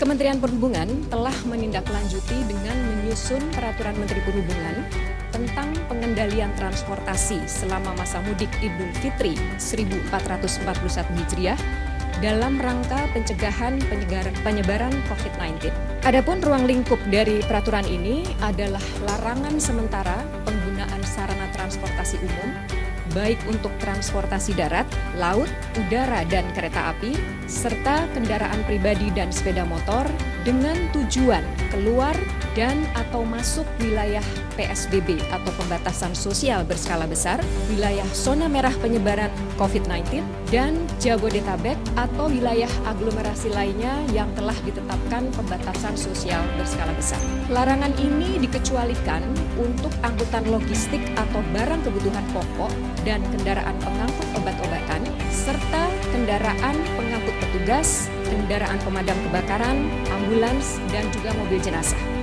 Kementerian Perhubungan telah menindaklanjuti dengan menyusun Peraturan Menteri Perhubungan tentang pengendalian transportasi selama masa mudik Idul Fitri 1441 Hijriah dalam rangka pencegahan penyebaran COVID-19. Adapun ruang lingkup dari peraturan ini adalah larangan sementara penggunaan sarana transportasi umum, baik untuk transportasi darat, laut, udara, dan kereta api, serta kendaraan pribadi dan sepeda motor dengan tujuan keluar dan atau masuk wilayah PSBB atau pembatasan sosial berskala besar, wilayah zona merah penyebaran COVID-19, dan Jabodetabek atau wilayah aglomerasi lainnya yang telah ditetapkan pembatasan sosial berskala besar. Larangan ini dikecualikan untuk angkutan logistik atau barang kebutuhan pokok dan kendaraan pengangkut obat-obatan, serta kendaraan pengangkut petugas, kendaraan pemadam kebakaran, ambulans, dan juga mobil jenazah.